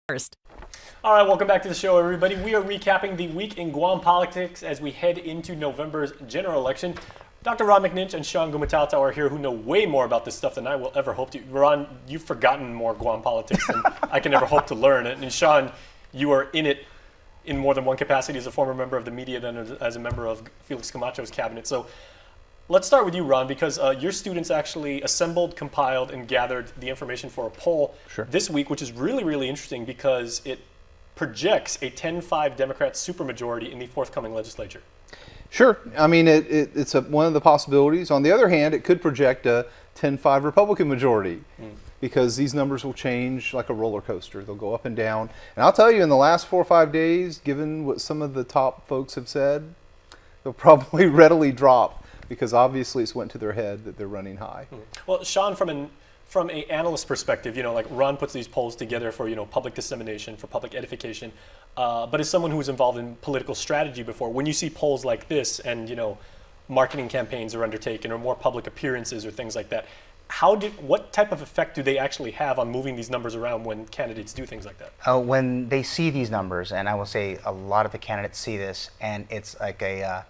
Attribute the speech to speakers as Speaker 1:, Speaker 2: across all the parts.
Speaker 1: first.
Speaker 2: All right, welcome back to the show, everybody. We are recapping the week in Guam politics as we head into November's general election. Dr. Ron McNinch and Sean Gumatauta are here who know way more about this stuff than I will ever hope to. Ron, you've forgotten more Guam politics than I can ever hope to learn. And Sean, you are in it in more than one capacity as a former member of the media than as a member of Felix Camacho's cabinet. So let's start with you, Ron, because your students actually assembled, compiled, and gathered the information for a poll this week, which is really, really interesting because it projects a 10-5 Democrat supermajority in the forthcoming legislature.
Speaker 3: Sure. I mean, it's one of the possibilities. On the other hand, it could project a 10-5 Republican majority because these numbers will change like a roller coaster. They'll go up and down. And I'll tell you, in the last 4 or 5 days, given what some of the top folks have said, they'll probably readily drop because obviously it's went to their head that they're running high.
Speaker 2: Well, Sean, from an analyst perspective, like Ron puts these polls together for, public dissemination, for public edification. But as someone who was involved in political strategy before, when you see polls like this and, marketing campaigns are undertaken or more public appearances or things like that, what type of effect do they actually have on moving these numbers around when candidates do things like that?
Speaker 4: When they see these numbers, and I will say a lot of the candidates see this, and it's like a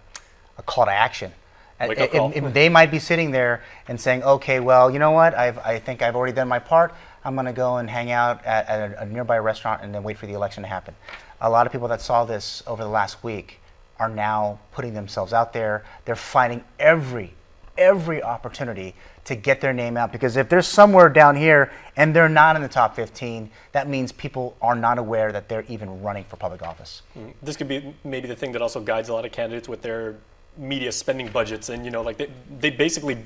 Speaker 4: call to action. They might be sitting there and saying, okay, well, you know what? I think I've already done my part. I'm going to go and hang out at a nearby restaurant and then wait for the election to happen. A lot of people that saw this over the last week are now putting themselves out there. They're finding every opportunity to get their name out, because if they're somewhere down here and they're not in the top 15, that means people are not aware that they're even running for public office.
Speaker 2: This could be maybe the thing that also guides a lot of candidates with their media spending budgets, and they basically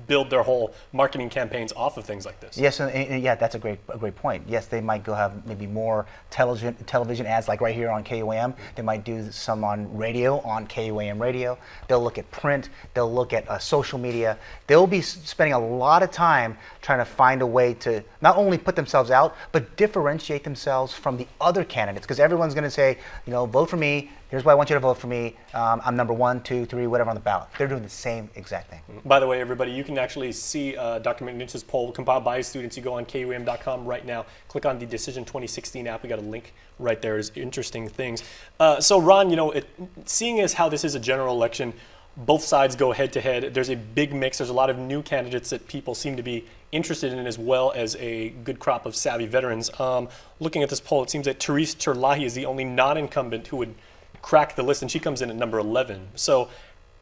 Speaker 2: build their whole marketing campaigns off of things like this.
Speaker 4: Yes, and yeah, that's a great point. Yes, they might go have maybe more television ads, like right here on KUAM. They might do some on radio, on KUAM radio. They'll look at print. They'll look at social media. They'll be spending a lot of time trying to find a way to not only put themselves out, but differentiate themselves from the other candidates, because everyone's going to say, vote for me. Here's why I want you to vote for me. I'm number 1, 2, 3, whatever on the ballot. They're doing the same exact thing.
Speaker 2: By the way, everybody, you can actually see Dr. McNinch's poll compiled by his students. You go on KUAM.com right now, click on the Decision 2016 app. We got a link right there. Is interesting things. So Ron, seeing as how this is a general election, both sides go head to head. There's a big mix. There's a lot of new candidates that people seem to be interested in, as well as a good crop of savvy veterans. Looking at this poll, it seems that Therese Terlahi is the only non-incumbent who would crack the list, and she comes in at number 11. So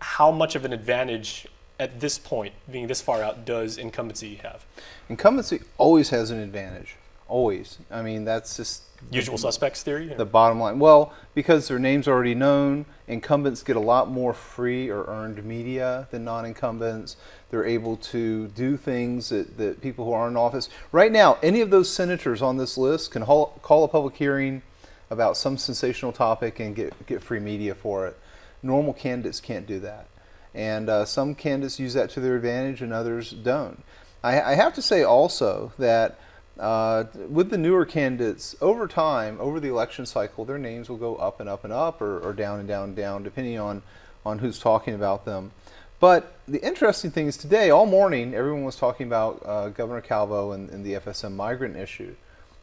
Speaker 2: how much of an advantage at this point, being this far out, does incumbency have?
Speaker 3: Incumbency always has an advantage. Always. I mean, that's just
Speaker 2: usual suspects theory?
Speaker 3: The bottom line. Well, because their name's already known, incumbents get a lot more free or earned media than non-incumbents. They're able to do things that people who aren't in office. Right now, any of those senators on this list can call a public hearing about some sensational topic and get free media for it. Normal candidates can't do that. And some candidates use that to their advantage and others don't. I have to say also that with the newer candidates, over time, over the election cycle, their names will go up and up and up, or down and down and down, depending on who's talking about them. But the interesting thing is today, all morning, everyone was talking about Governor Calvo and the FSM migrant issue.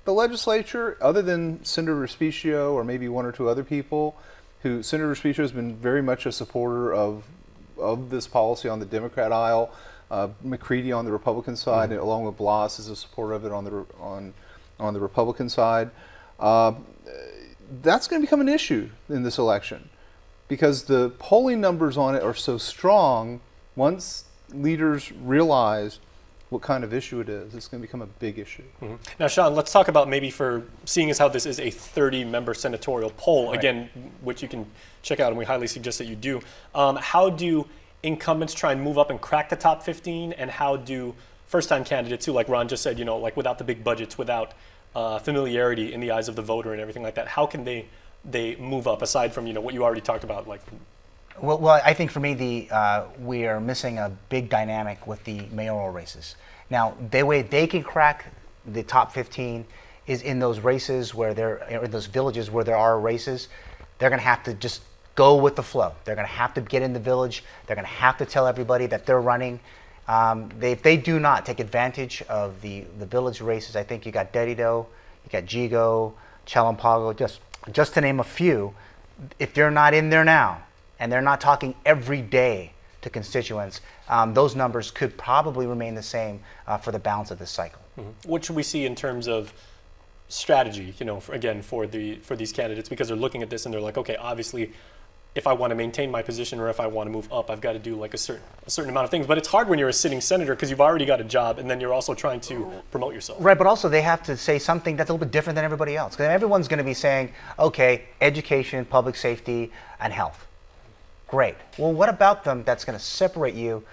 Speaker 3: The legislature, other than Senator Respicio or maybe 1 or 2 other people, Senator Respicio has been very much a supporter of this policy on the Democrat aisle. McCready on the Republican side, and along with Blas, is a supporter of it on the Republican side. That's going to become an issue in this election because the polling numbers on it are so strong. Once leaders realize what kind of issue it is, it's going to become a big issue.
Speaker 2: Now, Sean, let's talk about maybe for seeing as how this is a 30-member senatorial poll, right, again, which you can check out, and we highly suggest that you do. How do incumbents try and move up and crack the top 15, and how do first-time candidates who, like Ron just said, like without the big budgets, without familiarity in the eyes of the voter and everything like that, how can they move up aside from what you already talked about, like?
Speaker 4: Well, I think for me, we are missing a big dynamic with the mayoral races. Now, the way they can crack the top 15 is in those races where in those villages where there are races. They're going to have to just go with the flow. They're going to have to get in the village. They're going to have to tell everybody that they're running. If they do not take advantage of the village races, I think you got Dedido, you got Jigo, Chalampago, just to name a few, if they're not in there now and they're not talking every day to constituents, those numbers could probably remain the same for the balance of this cycle.
Speaker 2: What should we see in terms of strategy, for these candidates, because they're looking at this and they're like, okay, obviously, if I want to maintain my position or if I want to move up, I've got to do like a certain amount of things. But it's hard when you're a sitting senator because you've already got a job and then you're also trying to promote yourself.
Speaker 4: Right, but also they have to say something that's a little bit different than everybody else. Because everyone's going to be saying, okay, education, public safety, and health. Great. Well, what about them that's going to separate you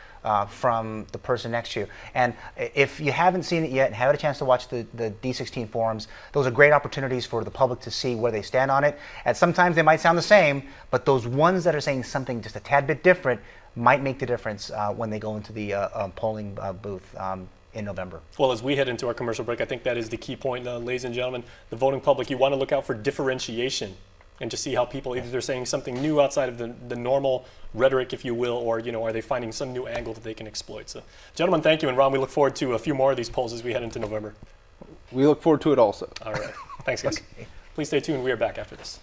Speaker 4: from the person next to you? And if you haven't seen it yet and haven't had a chance to watch the D16 forums, those are great opportunities for the public to see where they stand on it. And sometimes they might sound the same, but those ones that are saying something just a tad bit different might make the difference when they go into the polling booth in November.
Speaker 2: Well, as we head into our commercial break, I think that is the key point, ladies and gentlemen. The voting public, you want to look out for differentiation and to see how people, either they're saying something new outside of the normal rhetoric, if you will, or are they finding some new angle that they can exploit. So, gentlemen, thank you. And Ron, we look forward to a few more of these polls as we head into November.
Speaker 3: We look forward to it also.
Speaker 2: All right. Thanks, guys. Please stay tuned. We are back after this.